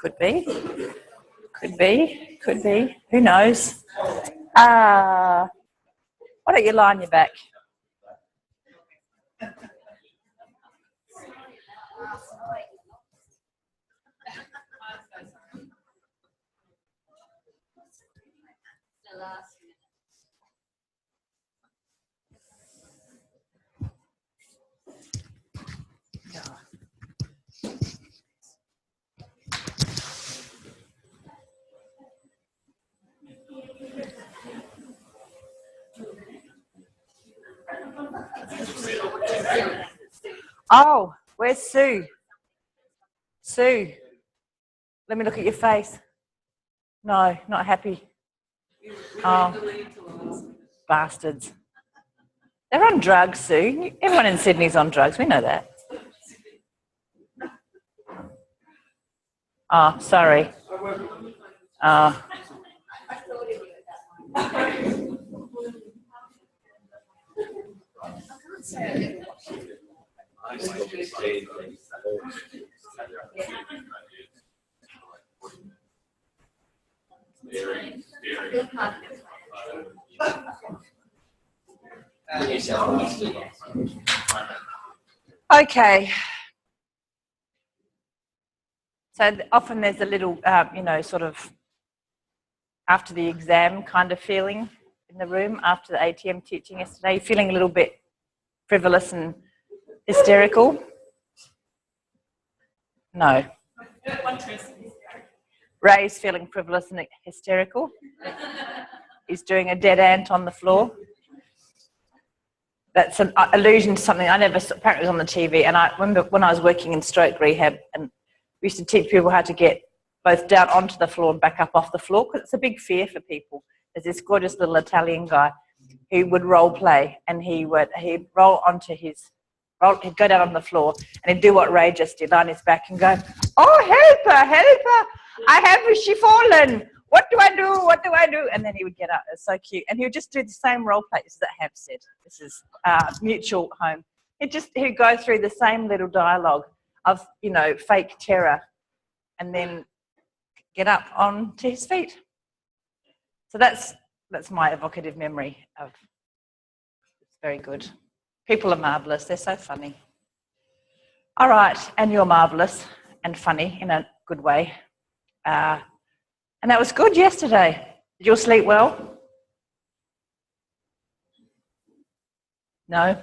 Could be. Could be. Could be. Who knows? Why don't you lie on your back? Oh, where's Sue? Sue, let me look at your face. No, not happy. Oh, bastards. They're on drugs, Sue. Everyone in Sydney's on drugs. We know that. Oh, sorry. Oh. Okay. So often there's a little, sort of after the exam kind of feeling in the room after the ATM teaching yesterday. You're feeling a little bit frivolous and hysterical? No. Ray's feeling frivolous and hysterical. He's doing a dead ant on the floor. That's an allusion to something I never saw. Apparently it was on the TV. And I remember when I was working in stroke rehab, and we used to teach people how to get both down onto the floor and back up off the floor, because it's a big fear for people. There's this gorgeous little Italian guy who would role play, and he'd roll onto he'd go down on the floor, and he'd do what Ray just did, on his back and go, "Oh, helper, has she fallen? What do I do? What do I do?" And then he would get up. It's so cute. And he would just do the same role play. This is at Hampstead. This is mutual home. He'd go through the same little dialogue of, fake terror, and then get up onto his feet. So that's my evocative memory of. It's very good. People are marvellous. They're so funny. All right, and you're marvellous and funny in a good way. And that was good yesterday. Did you all sleep well? No?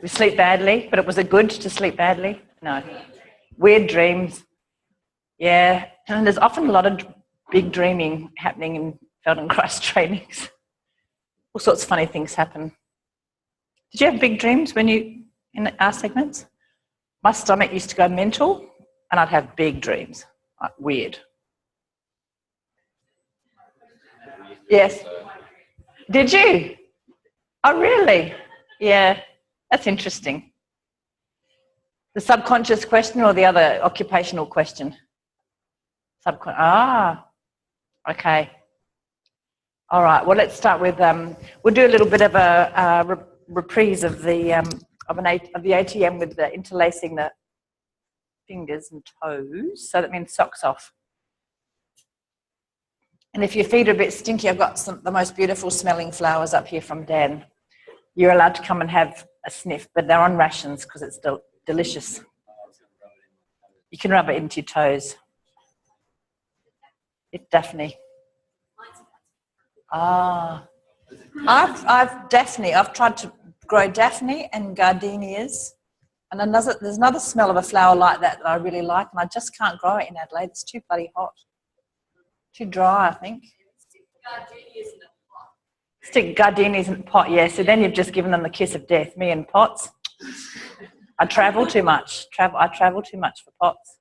We sleep badly, but it was good to sleep badly? No. Weird dreams. Yeah, and there's often a lot of big dreaming happening in Feldenkrais trainings. All sorts of funny things happen. Did you have big dreams in our segments? My stomach used to go mental, and I'd have big dreams. Like, weird. Yes. Did you? Oh, really? Yeah, that's interesting. The subconscious question or the other occupational question? Okay. All right, well, let's start with, we'll do a little bit of a reprise of the ATM with the interlacing the fingers and toes. So that means socks off. And if your feet are a bit stinky, I've got the most beautiful smelling flowers up here from Dan. You're allowed to come and have a sniff, but they're on rations because it's delicious. You can rub it into your toes. It's Daphne. I've tried to grow Daphne and gardenias, and there's another smell of a flower like that I really like, and I just can't grow it in Adelaide. It's too bloody hot. Too dry, I think. Stick gardenias in a pot, yeah. So then you've just given them the kiss of death. Me and pots. I travel too much. I travel too much for pots.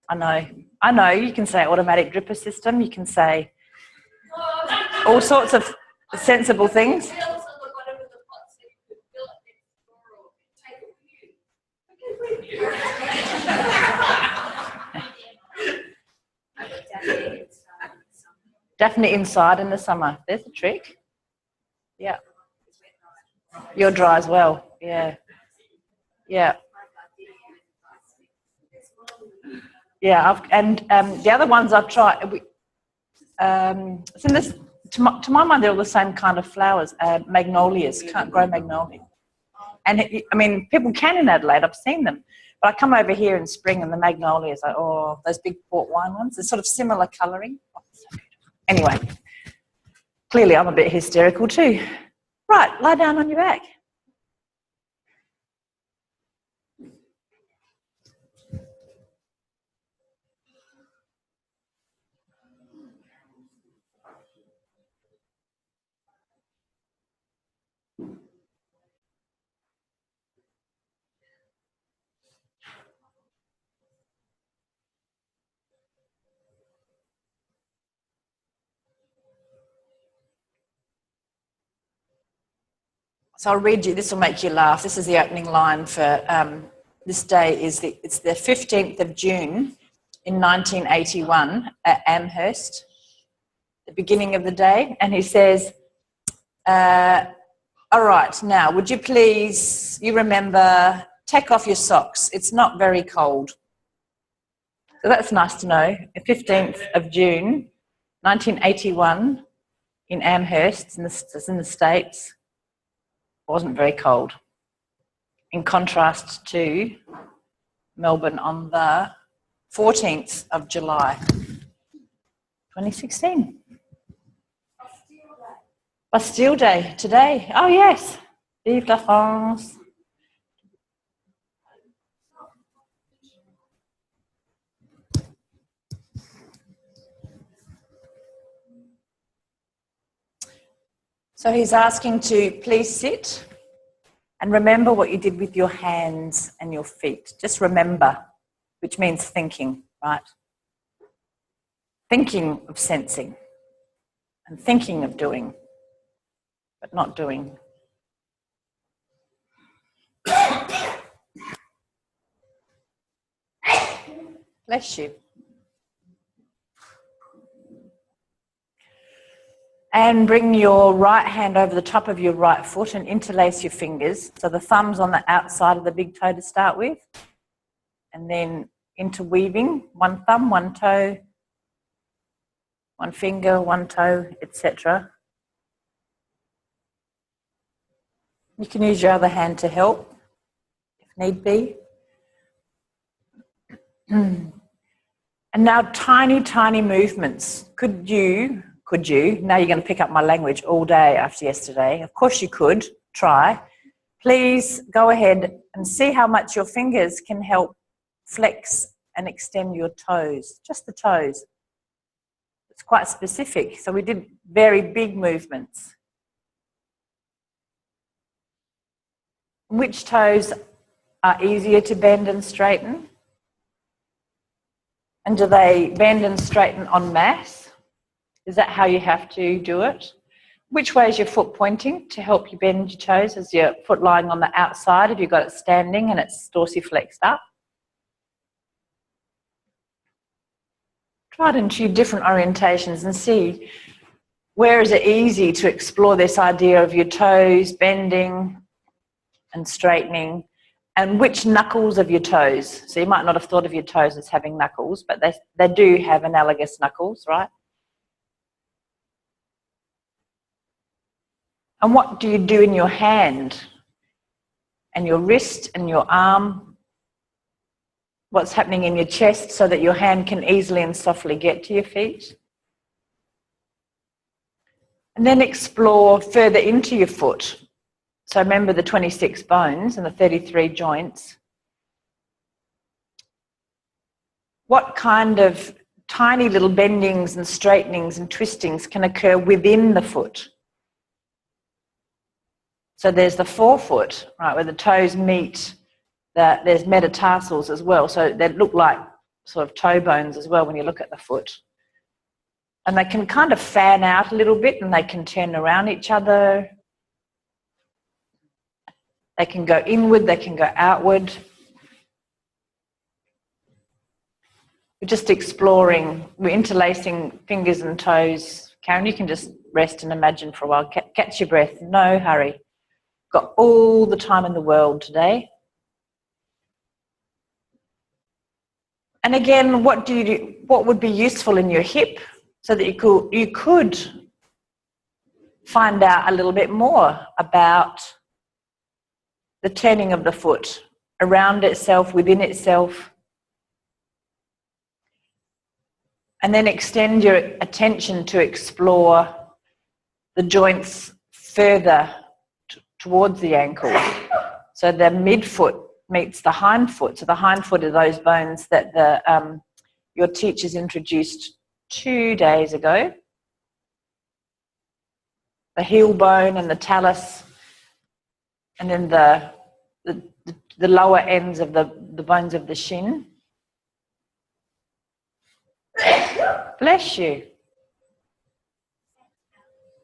I know. You can say automatic dripper system. You can say all sorts of sensible things. Definitely inside in the summer. There's a trick. Yeah. You're dry as well. Yeah. Yeah. Yeah, the other ones I've tried, it's in this, to my mind, they're all the same kind of flowers. Magnolias, can't grow magnolia. And I mean, people can in Adelaide, I've seen them. But I come over here in spring and the magnolias are, oh, those big port wine ones, they're sort of similar colouring. Oh, so beautiful. Anyway, clearly I'm a bit hysterical too. Right, lie down on your back. So I'll read you, this will make you laugh. This is the opening line for this day. It's the 15th of June in 1981 at Amherst, the beginning of the day. And he says, all right, now, would you please, you remember, take off your socks. It's not very cold. So that's nice to know. The 15th of June, 1981 in Amherst, it's in the States. Wasn't very cold, in contrast to Melbourne on the 14th of July, 2016. Bastille Day today. Oh yes, vive la France. So he's asking to please sit. And remember what you did with your hands and your feet. Just remember, which means thinking, right? Thinking of sensing and thinking of doing, but not doing. Bless you. And bring your right hand over the top of your right foot and interlace your fingers. So the thumb's on the outside of the big toe to start with. And then interweaving, one thumb, one toe, one finger, one toe, etc. You can use your other hand to help, if need be. And now tiny, tiny movements. Could you, now you're going to pick up my language all day after yesterday. Of course you could, try. Please go ahead and see how much your fingers can help flex and extend your toes, just the toes. It's quite specific. So we did very big movements. Which toes are easier to bend and straighten? And do they bend and straighten en masse? Is that how you have to do it? Which way is your foot pointing to help you bend your toes? Is your foot lying on the outside? Have you got it standing and it's dorsiflexed up? Try it in 2 different orientations and see where is it easy to explore this idea of your toes bending and straightening, and which knuckles of your toes. So you might not have thought of your toes as having knuckles, but they do have analogous knuckles, right? And what do you do in your hand and your wrist and your arm? What's happening in your chest so that your hand can easily and softly get to your feet? And then explore further into your foot. So remember the 26 bones and the 33 joints. What kind of tiny little bendings and straightenings and twistings can occur within the foot? So there's the forefoot, right, where the toes meet. There's metatarsals as well, so they look like sort of toe bones as well when you look at the foot. And they can kind of fan out a little bit and they can turn around each other. They can go inward, they can go outward. We're just exploring, we're interlacing fingers and toes. Karen, you can just rest and imagine for a while. Catch your breath, no hurry. Got all the time in the world today. And again, what do you do? What would be useful in your hip so that you could find out a little bit more about the turning of the foot around itself, within itself, and then extend your attention to explore the joints further towards the ankle. So the midfoot meets the hindfoot. So the hindfoot are those bones that your teachers introduced 2 days ago. The heel bone and the talus, and then the lower ends of the bones of the shin. Bless you.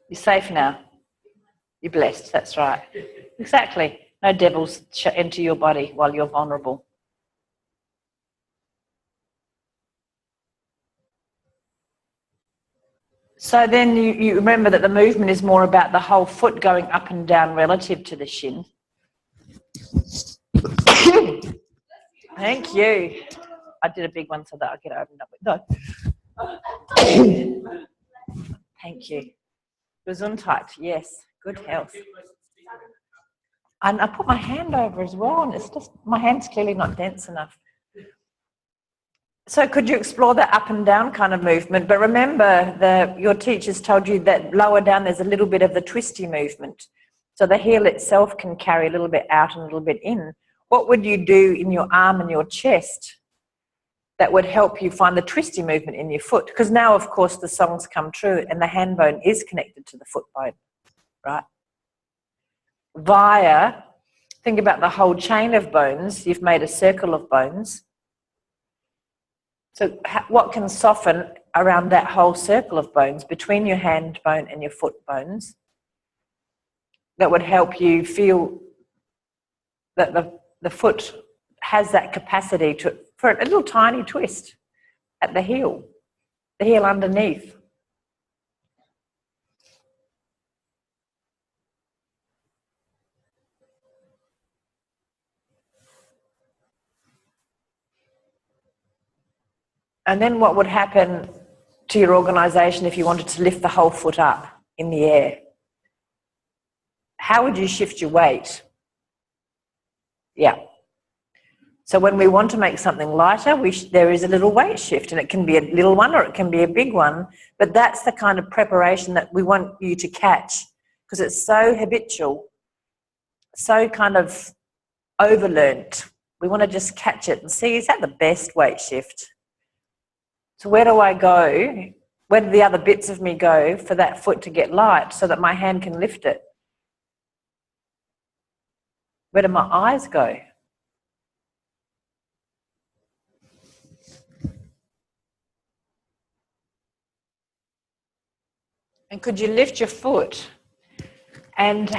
You're safe now. You're blessed, that's right. Exactly. No devils enter your body while you're vulnerable. So then you remember that the movement is more about the whole foot going up and down relative to the shin. Thank you. I did a big one so that I get opened up with. No. Thank you. Gesundheit, yes. Good health. And I put my hand over as well, and it's just, my hand's clearly not dense enough. So could you explore that up and down kind of movement? But remember, your teachers told you that lower down there's a little bit of the twisty movement. So the heel itself can carry a little bit out and a little bit in. What would you do in your arm and your chest that would help you find the twisty movement in your foot? Because now, of course, the song's come true and the hand bone is connected to the foot bone, right? Think about the whole chain of bones. You've made a circle of bones. So what can soften around that whole circle of bones between your hand bone and your foot bones that would help you feel that the foot has that capacity for a little tiny twist at the heel underneath. And then what would happen to your organisation if you wanted to lift the whole foot up in the air? How would you shift your weight? Yeah. So when we want to make something lighter, there is a little weight shift, and it can be a little one or it can be a big one, but that's the kind of preparation that we want you to catch, because it's so habitual, so kind of overlearnt. We want to just catch it and see, is that the best weight shift? So where do I go? Where do the other bits of me go for that foot to get light so that my hand can lift it? Where do my eyes go? And could you lift your foot and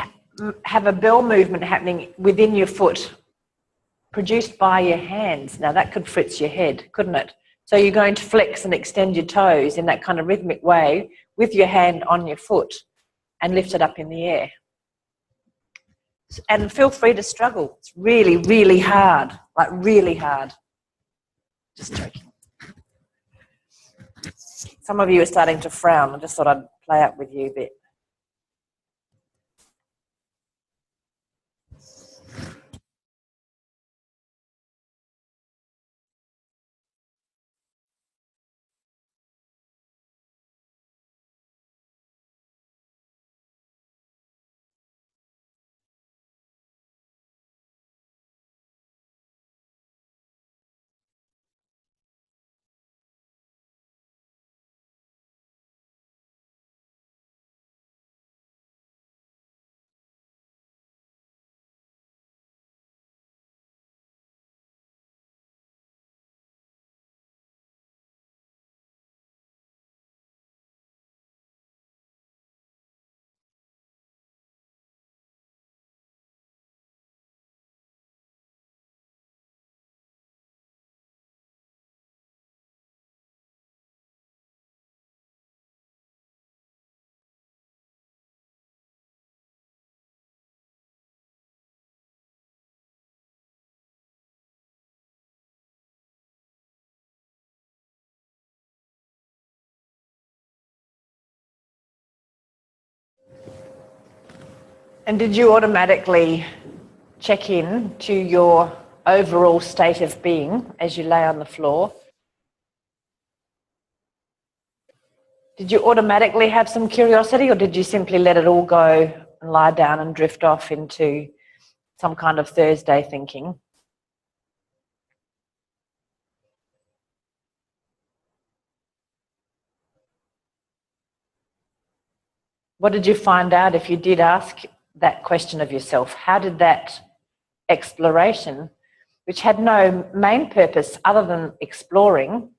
have a bell movement happening within your foot produced by your hands? Now that could fritz your head, couldn't it? So you're going to flex and extend your toes in that kind of rhythmic way with your hand on your foot and lift it up in the air. And feel free to struggle. It's really, really hard, like really hard. Just joking. Some of you are starting to frown. I just thought I'd play up with you a bit. And did you automatically check in to your overall state of being as you lay on the floor? Did you automatically have some curiosity, or did you simply let it all go and lie down and drift off into some kind of Thursday thinking? What did you find out if you did ask that question of yourself? How did that exploration, which had no main purpose other than exploring,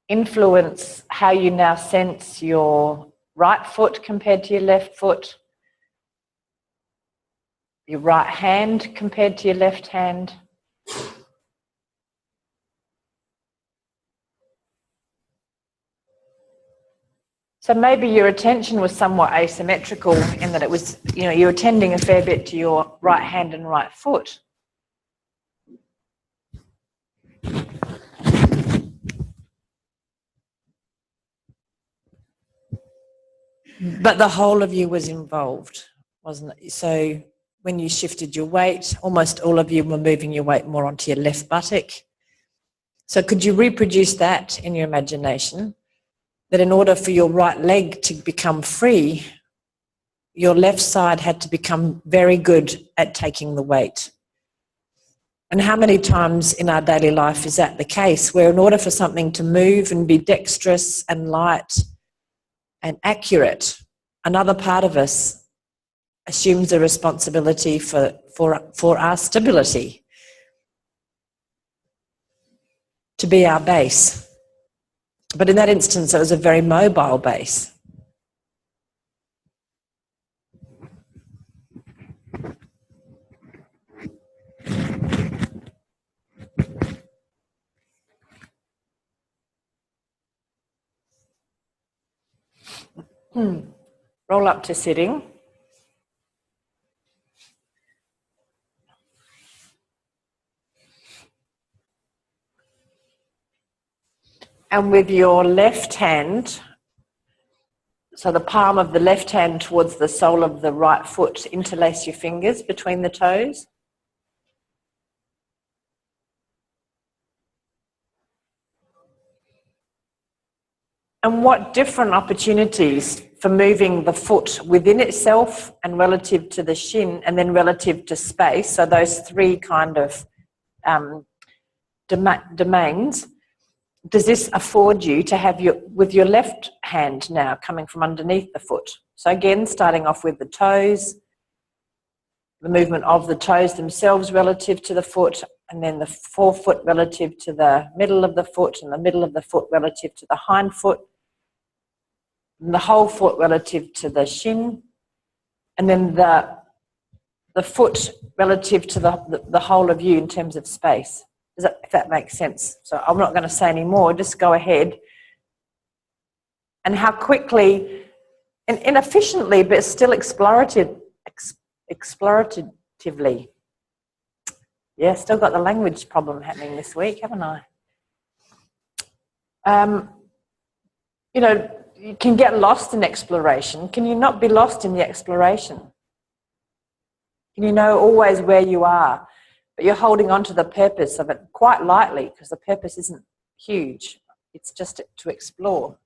influence how you now sense your right foot compared to your left foot, your right hand compared to your left hand? So maybe your attention was somewhat asymmetrical in that it was, you were attending a fair bit to your right hand and right foot. But the whole of you was involved, wasn't it? So when you shifted your weight, almost all of you were moving your weight more onto your left buttock. So could you reproduce that in your imagination? That in order for your right leg to become free, your left side had to become very good at taking the weight. And how many times in our daily life is that the case, where in order for something to move and be dexterous and light and accurate, another part of us assumes the responsibility for our stability, to be our base. But in that instance, it was a very mobile base. Roll up to sitting. And with your left hand, so the palm of the left hand towards the sole of the right foot, interlace your fingers between the toes. And what different opportunities for moving the foot within itself and relative to the shin and then relative to space, so those three kind of domains, does this afford you to have with your left hand now coming from underneath the foot? So again, starting off with the toes, the movement of the toes themselves relative to the foot, and then the forefoot relative to the middle of the foot, and the middle of the foot relative to the hind foot, and the whole foot relative to the shin, and then the foot relative to the whole of you in terms of space. If that makes sense. So I'm not going to say any more, just go ahead. And how quickly and inefficiently, but still exploratively. Yeah, still got the language problem happening this week, haven't I? You can get lost in exploration. Can you not be lost in the exploration? Can you know always where you are? But you're holding on to the purpose of it quite lightly, because the purpose isn't huge. It's just to explore.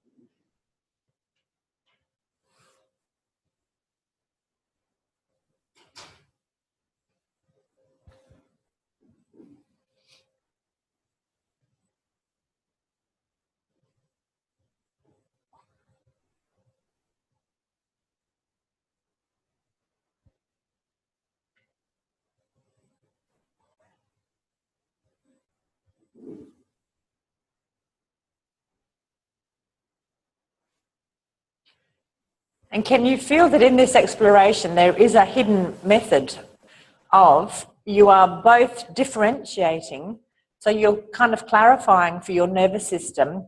And can you feel that in this exploration there is a hidden method of you are both differentiating, so you're kind of clarifying for your nervous system,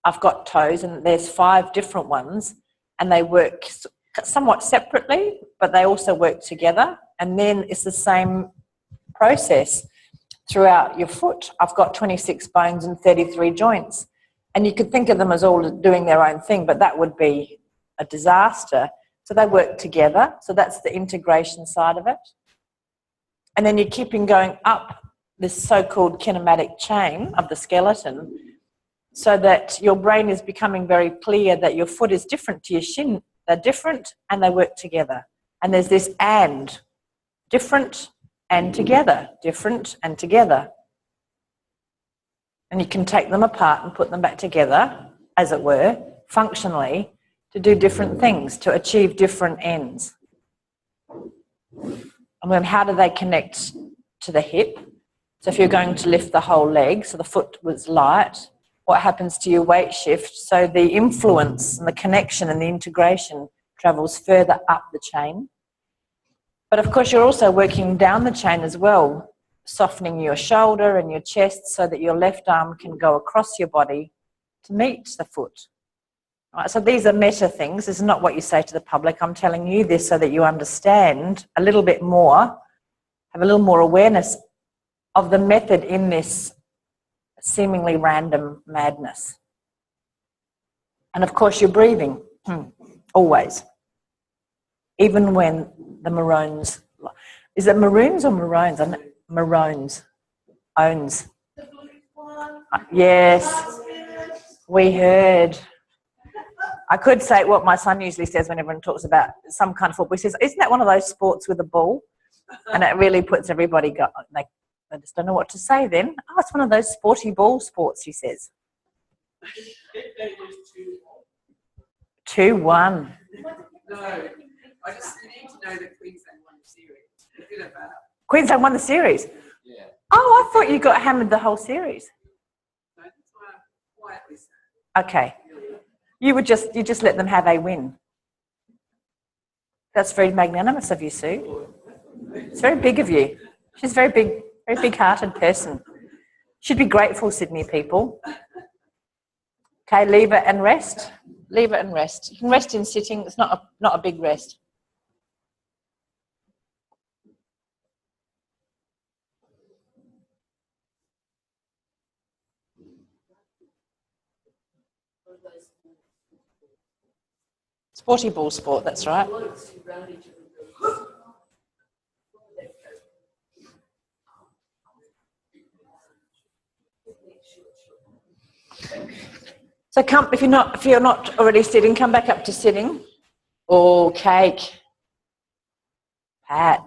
I've got toes and there's 5 different ones and they work somewhat separately, but they also work together, and then it's the same process throughout your foot. I've got 26 bones and 33 joints, and you could think of them as all doing their own thing, but that would be a disaster. So they work together. So that's the integration side of it. And then you're keeping going up this so-called kinematic chain of the skeleton so that your brain is becoming very clear that your foot is different to your shin. They're different and they work together. And there's this and, different and together, different and together. And you can take them apart and put them back together, as it were, functionally, to do different things, to achieve different ends. And then how do they connect to the hip? So if you're going to lift the whole leg, so the foot was light, what happens to your weight shift? So the influence and the connection and the integration travels further up the chain. But of course, you're also working down the chain as well, softening your shoulder and your chest so that your left arm can go across your body to meet the foot. Right, so these are meta things. This is not what you say to the public. I'm telling you this so that you understand a little bit more, have a little more awareness of the method in this seemingly random madness. And of course, you're breathing, always. Even when the maroons, is it maroons or maroons? Maroons, owns. Yes, we heard. I could say what my son usually says when everyone talks about some kind of football. He says, isn't that one of those sports with a ball? And it really puts everybody, they just don't know what to say then. Oh, it's one of those sporty ball sports, he says. 2-1. No, I just need to know that Queensland won the series. Queensland won the series? Yeah. Oh, I thought you got hammered the whole series. No, that's why I quietly said. Okay. You just let them have a win. That's very magnanimous of you, Sue. It's very big of you. She's a very big-hearted person. Should be grateful, Sydney people. Okay, leave it and rest. Leave it and rest. You can rest in sitting. It's not a big rest. Sporty ball sport, that's right. So come, if you're not already sitting, come back up to sitting. Oh, cake. Pat.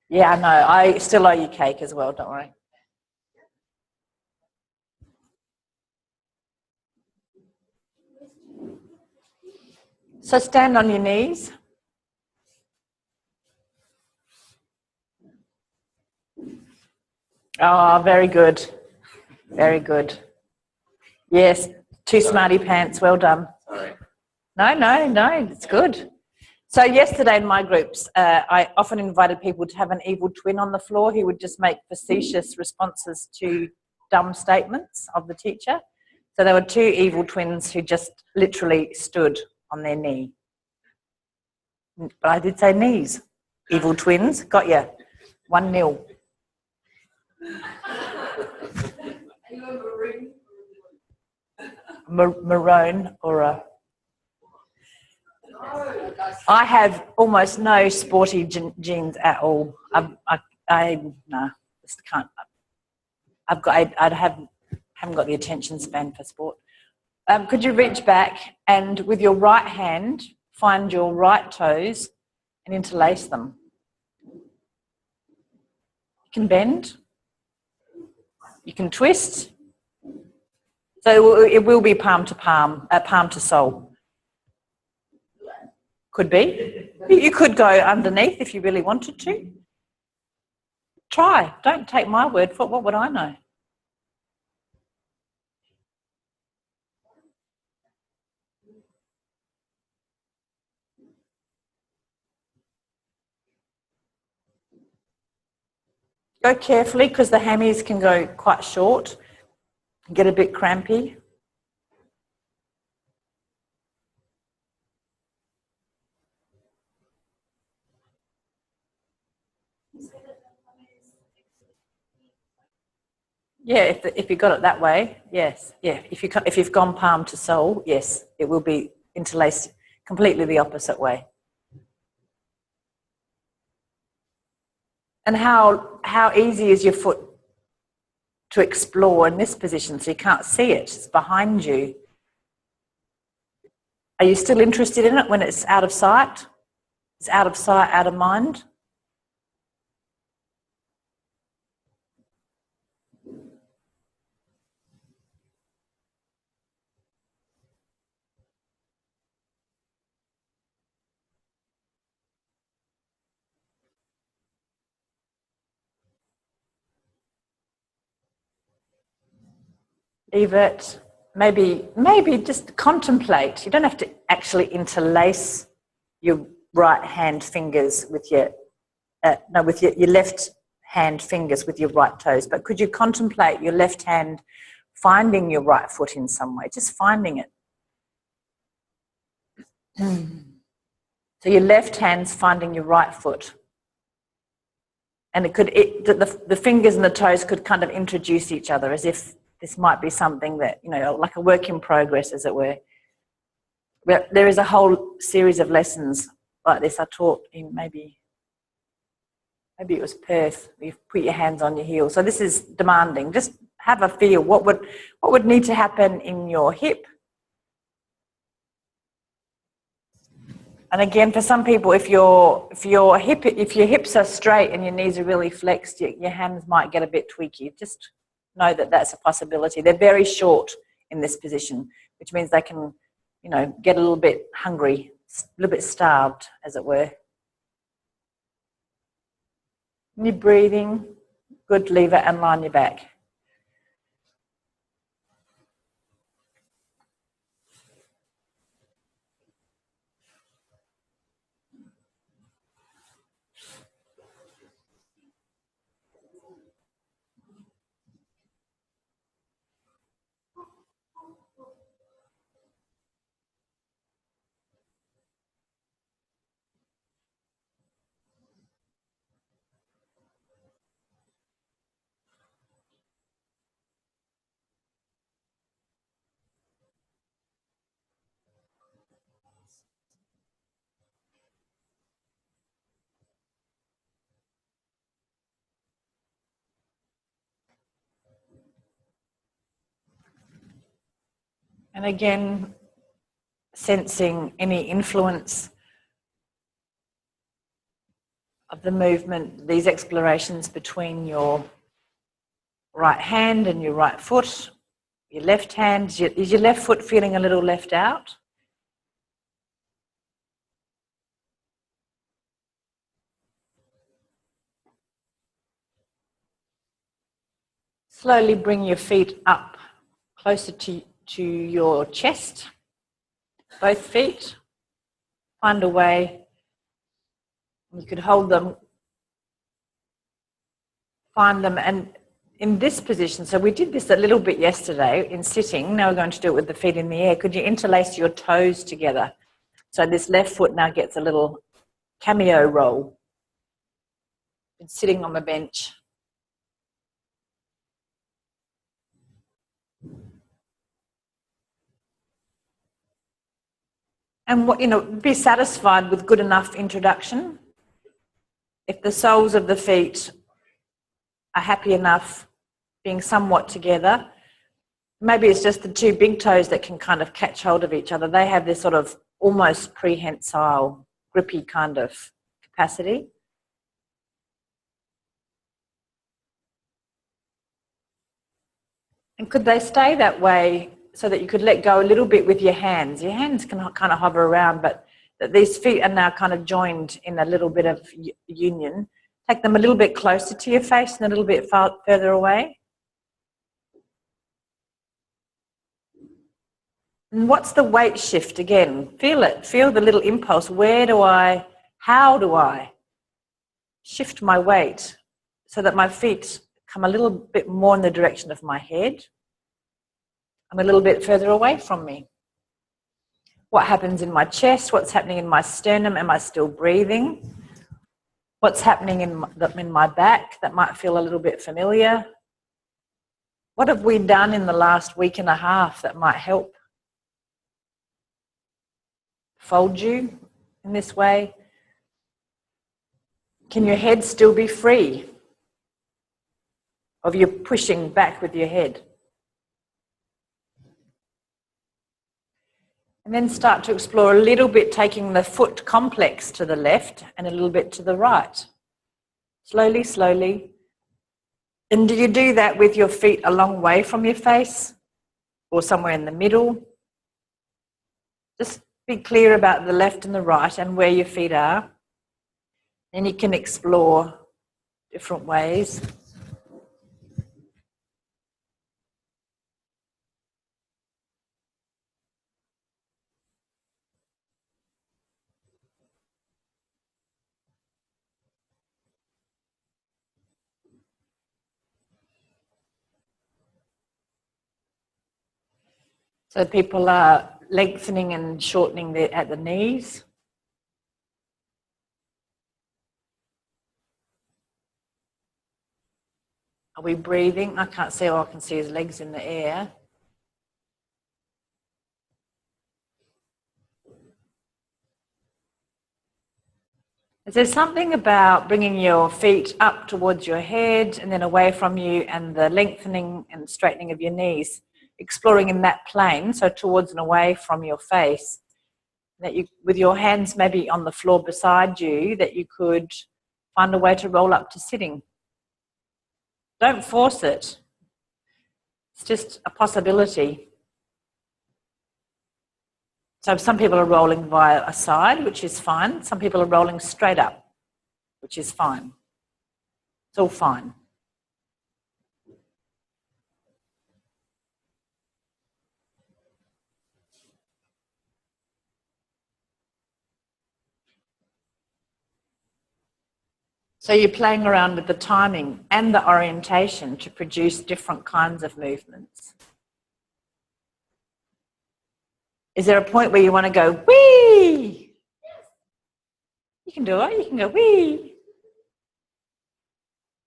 Yeah, I know. I still owe you cake as well, don't worry. So stand on your knees. Oh, very good. Very good. Yes, 2 smarty pants. Well done. Sorry. No, it's good. So yesterday in my groups, I often invited people to have an evil twin on the floor who would just make facetious responses to dumb statements of the teacher. So there were 2 evil twins who just literally stood on their knee. But I did say knees. Evil twins. Got you. 1-0. Maroon or a... I have almost no sporty genes at all. No, just can't. I haven't got the attention span for sport. Could you reach back and with your right hand find your right toes and interlace them? You can bend. You can twist. So it will be palm to palm, palm to sole. Could be. You could go underneath if you really wanted to. Try. Don't take my word for it. What would I know? Go carefully because the hammies can go quite short, get a bit crampy. Yeah, if you got it that way, yes. Yeah, if you've gone palm to sole, yes, it will be interlaced completely the opposite way. And how easy is your foot to explore in this position? So you can't see it, it's behind you. Are you still interested in it when it's out of sight? It's out of sight, out of mind? Evert, maybe just contemplate. You don't have to actually interlace your right hand fingers with your your left hand fingers with your right toes, but could you contemplate your left hand finding your right foot in some way, just finding it? So your left hand's finding your right foot, and the fingers and the toes could kind of introduce each other, as if this might be something that, you know, like a work in progress, as it were. There is a whole series of lessons like this I taught in maybe it was Perth. You put your hands on your heels. So this is demanding. Just have a feel. What would need to happen in your hip? And again, for some people, if your hips are straight and your knees are really flexed, your hands might get a bit tweaky. Just know that that's a possibility. They're very short in this position, which means they can, you know, get a little bit hungry, a little bit starved, as it were. And you're breathing, good, lever, and line your back. And again, sensing any influence of the movement, these explorations between your right hand and your right foot, your left hand. Is your left foot feeling a little left out? Slowly bring your feet up closer to your chest, both feet. Find a way. You could hold them, find them, and in this position, so we did this a little bit yesterday in sitting, now we're going to do it with the feet in the air. Could you interlace your toes together? So this left foot now gets a little cameo roll. It's sitting on the bench. And what, you know, be satisfied with good enough introduction. If the soles of the feet are happy enough being somewhat together, maybe it's just the two big toes that can kind of catch hold of each other. They have this sort of almost prehensile, grippy kind of capacity. And could they stay that way so that you could let go a little bit with your hands? Your hands can kind of hover around, but these feet are now kind of joined in a little bit of union. Take them a little bit closer to your face and a little bit further away. And what's the weight shift again? Feel it. Feel the little impulse. How do I shift my weight so that my feet come a little bit more in the direction of my head? I'm a little bit further away from me. What happens in my chest? What's happening in my sternum? Am I still breathing? What's happening in my back? That might feel a little bit familiar. What have we done in the last week and a half that might help? Fold you in this way? Can your head still be free of you pushing back with your head? And then start to explore a little bit, taking the foot complex to the left and a little bit to the right. Slowly, slowly. And do you do that with your feet a long way from your face or somewhere in the middle? Just be clear about the left and the right and where your feet are. And you can explore different ways. So people are lengthening and shortening at the knees. Are we breathing? I can't see, all I can see his legs in the air. Is there something about bringing your feet up towards your head and then away from you, and the lengthening and straightening of your knees, exploring in that plane, so towards and away from your face, that you, with your hands maybe on the floor beside you, that you could find a way to roll up to sitting? Don't force it. It's just a possibility. So some people are rolling via a side, which is fine. Some people are rolling straight up, which is fine. It's all fine. So you're playing around with the timing and the orientation to produce different kinds of movements. Is there a point where you want to go, wee? You can do it. You can go, wee.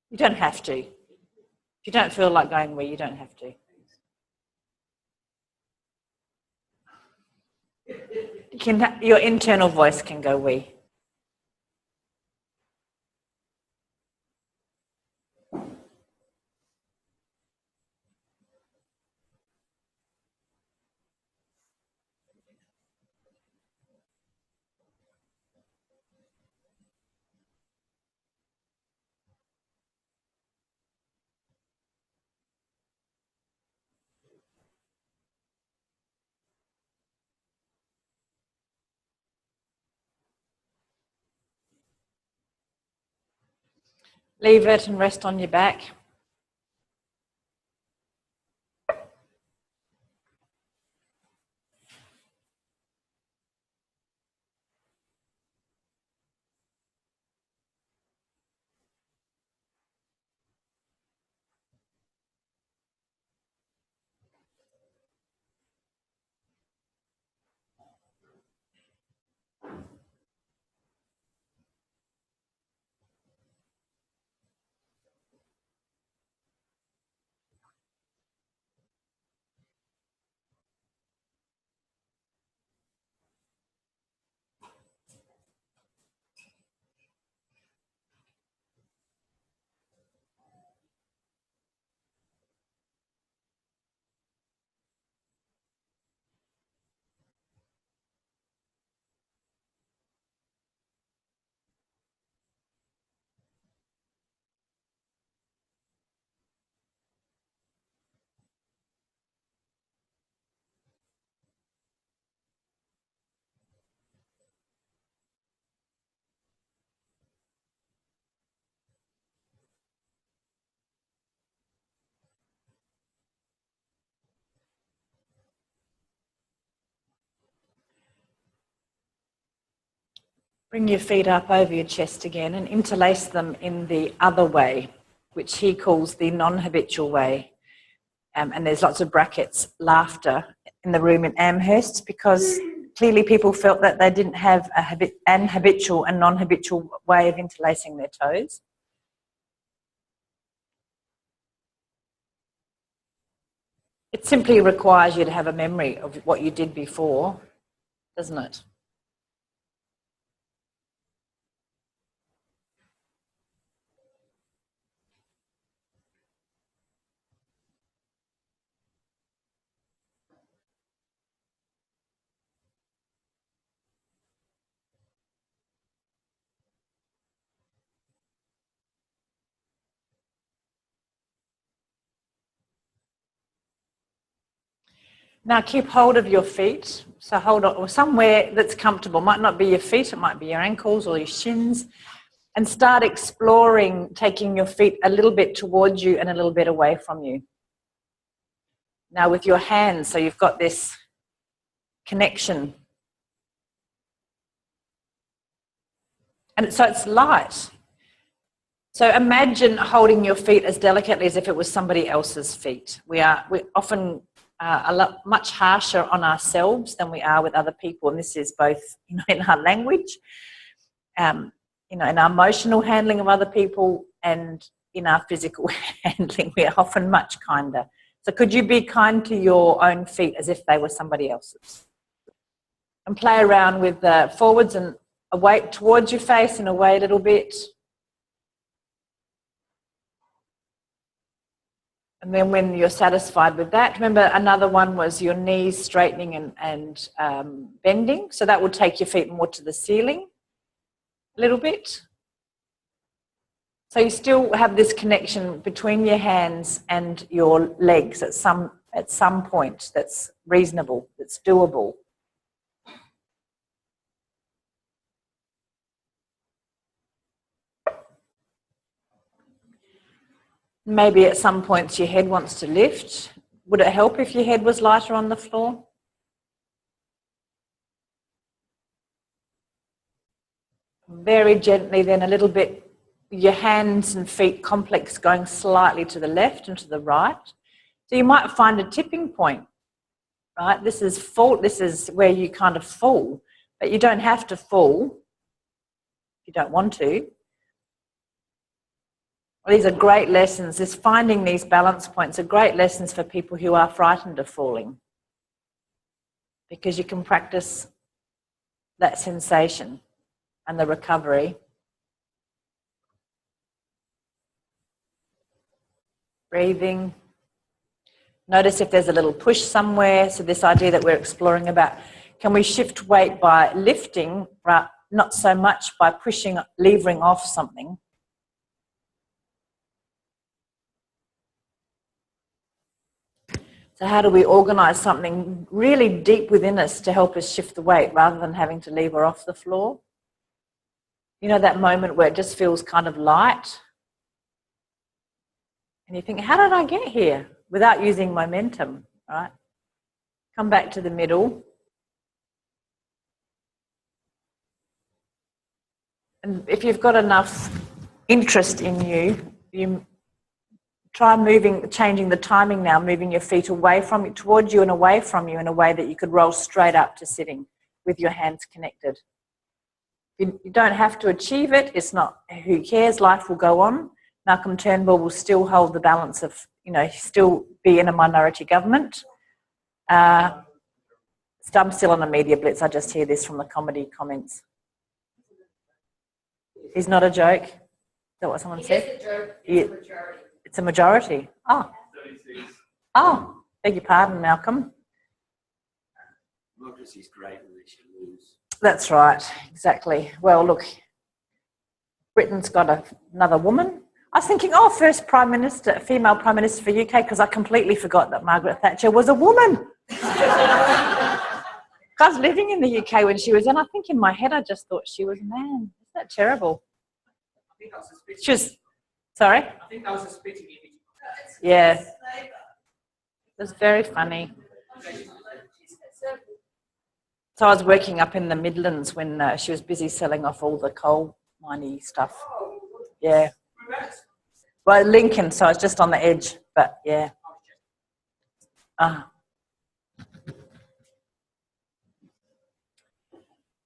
You don't have to. If you don't feel like going wee, you don't have to. Your internal voice can go wee. Leave it and rest on your back. Bring your feet up over your chest again and interlace them in the other way, which he calls the non-habitual way. And there's lots of brackets, laughter, in the room in Amherst, because clearly people felt that they didn't have an habitual and non-habitual way of interlacing their toes. It simply requires you to have a memory of what you did before, doesn't it? Now keep hold of your feet. So hold on, or somewhere that's comfortable. It might not be your feet, it might be your ankles or your shins. And start exploring, taking your feet a little bit towards you and a little bit away from you. Now with your hands, so you've got this connection. And so it's light. So imagine holding your feet as delicately as if it was somebody else's feet. We often much harsher on ourselves than we are with other people, and this is both, in our language, in our emotional handling of other people, and in our physical handling. We are often much kinder. So could you be kind to your own feet as if they were somebody else's? And play around with forwards and away towards your face and away a little bit. And then when you're satisfied with that, remember another one was your knees straightening and bending. So that will take your feet more to the ceiling a little bit. So you still have this connection between your hands and your legs at some point that's reasonable, that's doable. Maybe at some points your head wants to lift. Would it help if your head was lighter on the floor? Very gently then a little bit, your hands and feet complex going slightly to the left and to the right. So you might find a tipping point, right? This is where you kind of fall, but you don't have to fall if you don't want to. These are great lessons. Finding these balance points are great lessons for people who are frightened of falling, because you can practice that sensation and the recovery. Breathing. Notice if there's a little push somewhere. So this idea that we're exploring about, can we shift weight by lifting, not so much by pushing, levering off something. So how do we organise something really deep within us to help us shift the weight rather than having to lever off the floor? You know, that moment where it just feels kind of light. And you think, how did I get here? Without using momentum, right? Come back to the middle. And if you've got enough interest in you try changing the timing now, moving your feet away from you, towards you and away from you in a way that you could roll straight up to sitting with your hands connected. You don't have to achieve it. It's not, who cares? Life will go on. Malcolm Turnbull will still hold the balance of, still be in a minority government. I'm still on a media blitz. I just hear this from the comedy comments. He's not a joke. Is that what someone said? It's a joke. It's a majority. It's a majority. Oh, beg your pardon, Malcolm. Democracy's great and they should lose. That's right, exactly. Well, look, Britain's got another woman. I was thinking, first Prime Minister, female Prime Minister for UK, because I completely forgot that Margaret Thatcher was a woman. I was living in the UK when she was in. I think in my head I just thought she was a man. Isn't that terrible? I think that was a spitting. She was, sorry? I think that was a spitting image. Yeah. It was very funny. So I was working up in the Midlands when she was busy selling off all the coal miney stuff. Yeah. Well, Lincoln, so I was just on the edge, but yeah.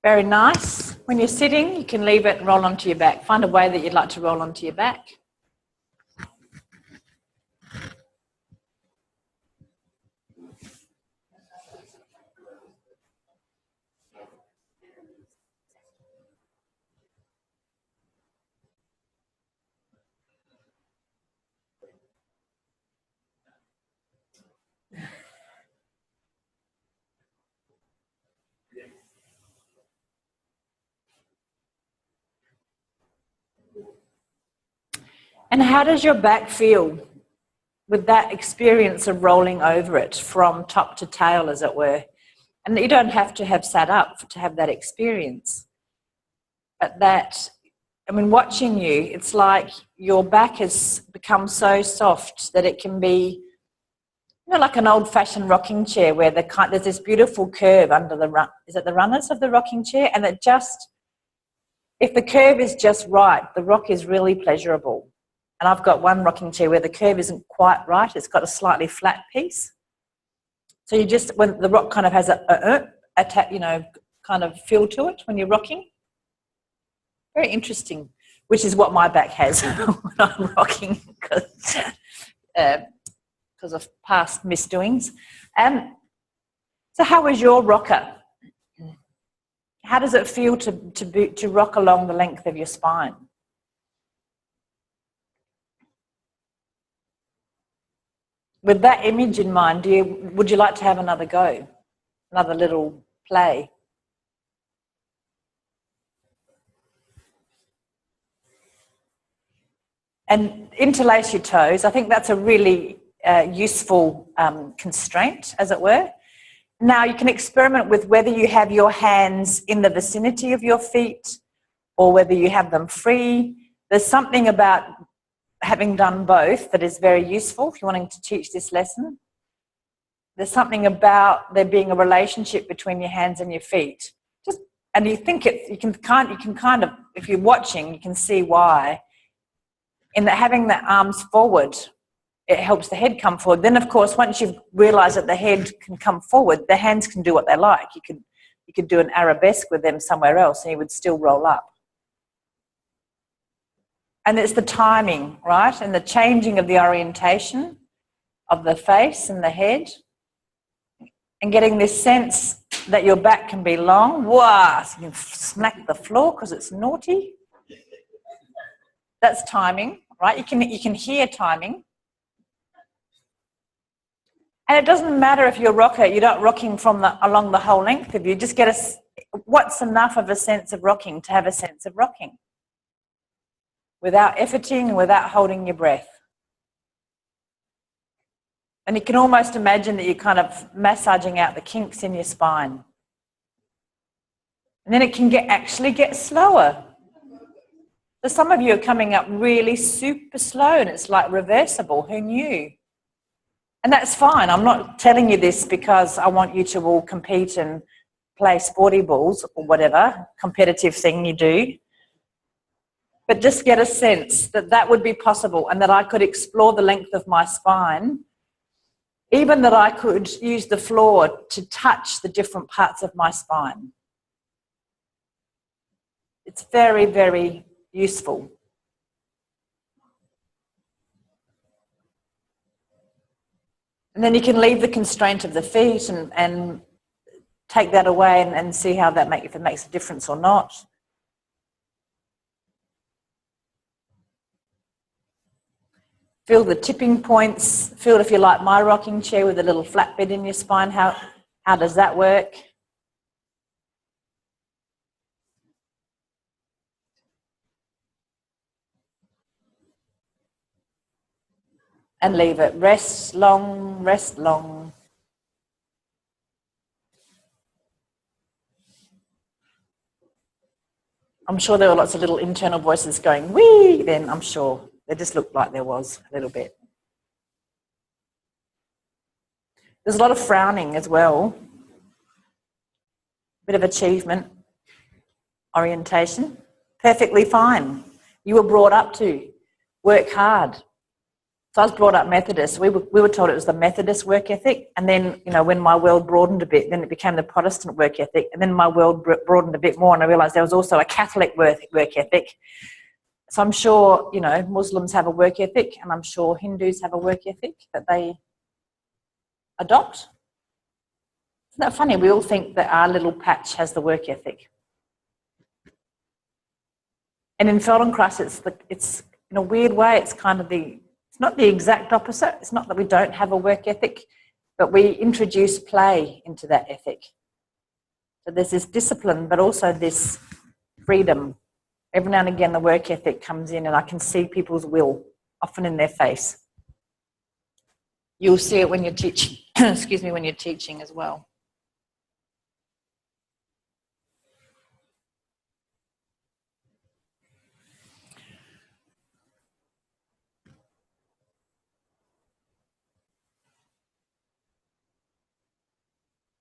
Very nice. When you're sitting, you can leave it and roll onto your back. Find a way that you'd like to roll onto your back. And how does your back feel with that experience of rolling over it from top to tail, as it were? And you don't have to have sat up to have that experience. But that, I mean, watching you, it's like your back has become so soft that it can be, you know, like an old-fashioned rocking chair where there's this beautiful curve under the is it the runners of the rocking chair? And it just, if the curve is just right, the rock is really pleasurable. And I've got one rocking chair where the curve isn't quite right. It's got a slightly flat piece. So you just, when the rock kind of has a you know, kind of feel to it when you're rocking. Very interesting, which is what my back has when I'm rocking because of past misdoings. So how is your rocker? How does it feel to rock along the length of your spine? With that image in mind, would you like to have another go? Another little play? And interlace your toes. I think that's a really useful constraint, as it were. Now you can experiment with whether you have your hands in the vicinity of your feet or whether you have them free. There's something about having done both that is very useful if you're wanting to teach this lesson. There's something about there being a relationship between your hands and your feet. And you think you can kind of, if you're watching, you can see why. In that having the arms forward, it helps the head come forward. Then, of course, once you've realised that the head can come forward, the hands can do what they like. You could do an arabesque with them somewhere else and you would still roll up. And it's the timing, right? And the changing of the orientation of the face and the head. And getting this sense that your back can be long. Wow, so you can smack the floor because it's naughty. That's timing, right? You can hear timing. And it doesn't matter if you're not rocking along the whole length of you. Just get what's enough of a sense of rocking to have a sense of rocking without efforting and without holding your breath. And you can almost imagine that you're kind of massaging out the kinks in your spine. And then it can actually get slower. So some of you are coming up really super slow and it's like reversible. Who knew? And that's fine. I'm not telling you this because I want you to all compete and play sporty balls or whatever competitive thing you do. But just get a sense that that would be possible and that I could explore the length of my spine. Even that I could use the floor to touch the different parts of my spine. It's very, very useful. And then you can leave the constraint of the feet and take that away and see how if it makes a difference or not. Feel the tipping points. Feel if you like my rocking chair with a little flat bed in your spine. How does that work? And leave it. Rest long, rest long. I'm sure there were lots of little internal voices going, wee, then I'm sure. They just looked like there was a little bit. There's a lot of frowning as well. Bit of achievement, orientation. Perfectly fine. You were brought up to work hard. So I was brought up Methodist. We were told it was the Methodist work ethic. And then, you know, when my world broadened a bit, then it became the Protestant work ethic. And then my world broadened a bit more and I realised there was also a Catholic work ethic. So I'm sure, you know, Muslims have a work ethic and I'm sure Hindus have a work ethic that they adopt. Isn't that funny? We all think that our little patch has the work ethic. And in Feldenkrais, it's in a weird way, it's kind of it's not the exact opposite. It's not that we don't have a work ethic, but we introduce play into that ethic. So there's this discipline, but also this freedom. Every now and again, the work ethic comes in and I can see people's will often in their face. You'll see it when you're teaching, excuse me, when you're teaching as well.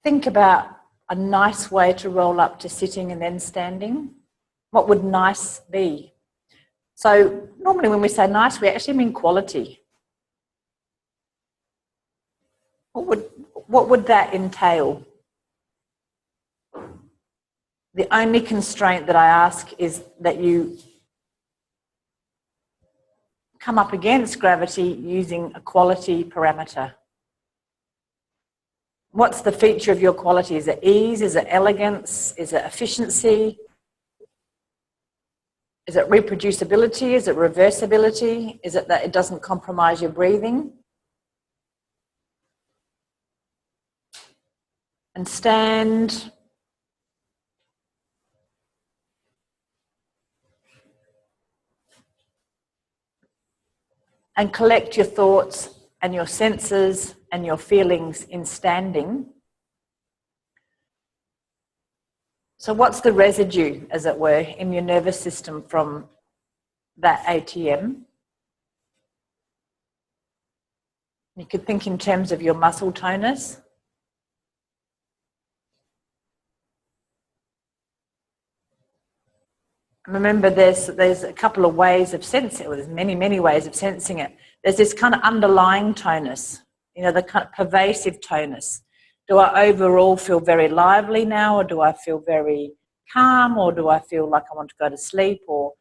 Think about a nice way to roll up to sitting and then standing. What would nice be? So normally when we say nice, we actually mean quality. What would that entail? The only constraint that I ask is that you come up against gravity using a quality parameter. What's the feature of your quality? Is it ease? Is it elegance? Is it efficiency? Is it reproducibility? Is it reversibility? Is it that it doesn't compromise your breathing? And stand. And collect your thoughts and your senses and your feelings in standing. So what's the residue, as it were, in your nervous system from that ATM? You could think in terms of your muscle tonus. Remember, there's a couple of ways of sensing it. Well, there's many ways of sensing it. There's this kind of underlying tonus, you know, the kind of pervasive tonus. Do I overall feel very lively now, or do I feel very calm, or do I feel like I want to go to sleep, or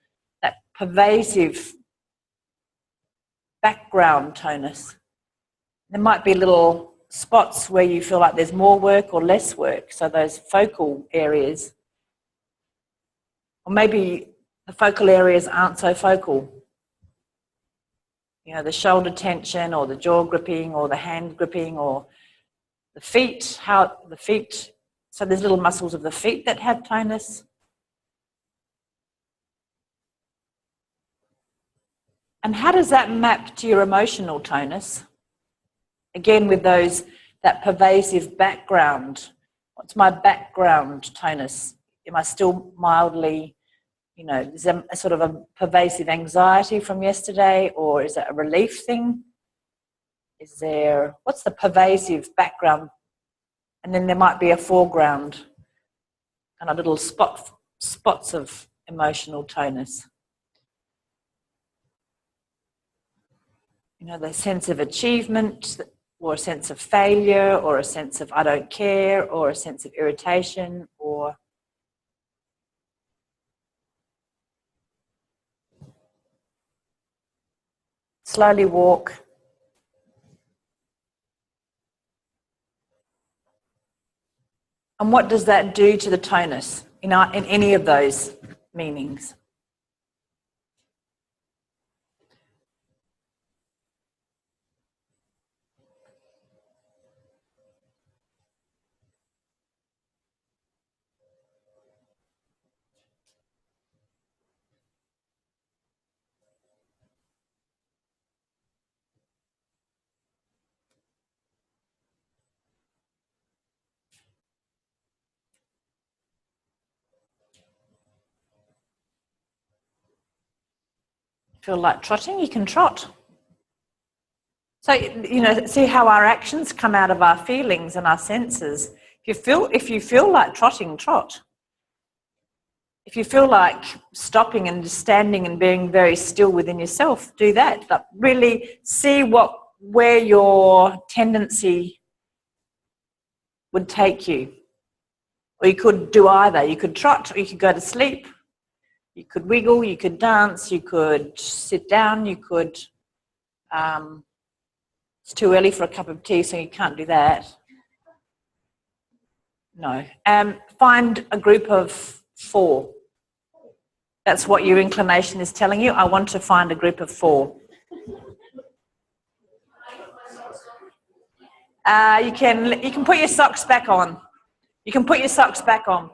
that pervasive background tonus? There might be little spots where you feel like there's more work or less work, so those focal areas. Or maybe the focal areas aren't so focal. You know, the shoulder tension or the jaw gripping or the hand gripping or the feet, so there's little muscles of the feet that have tonus. And how does that map to your emotional tonus? Again, with that pervasive background. What's my background tonus? Am I still mildly, you know, is there a sort of a pervasive anxiety from yesterday, or is it a relief thing? What's the pervasive background? And then there might be a foreground and a little spots of emotional tonus. You know, the sense of achievement, or a sense of failure, or a sense of I don't care, or a sense of irritation, or slowly walk. And what does that do to the tonus in any of those meanings? Feel like trotting? You can trot. So, you know, see how our actions come out of our feelings and our senses. If you feel like trotting, trot. If you feel like stopping and just standing and being very still within yourself, do that. But really see where your tendency would take you. Or you could do either. You could trot, or you could go to sleep. You could wiggle, you could dance, you could sit down, you could... it's too early for a cup of tea, so you can't do that. No. Find a group of 4. That's what your inclination is telling you. I want to find a group of 4. You can put your socks back on. You can put your socks back on.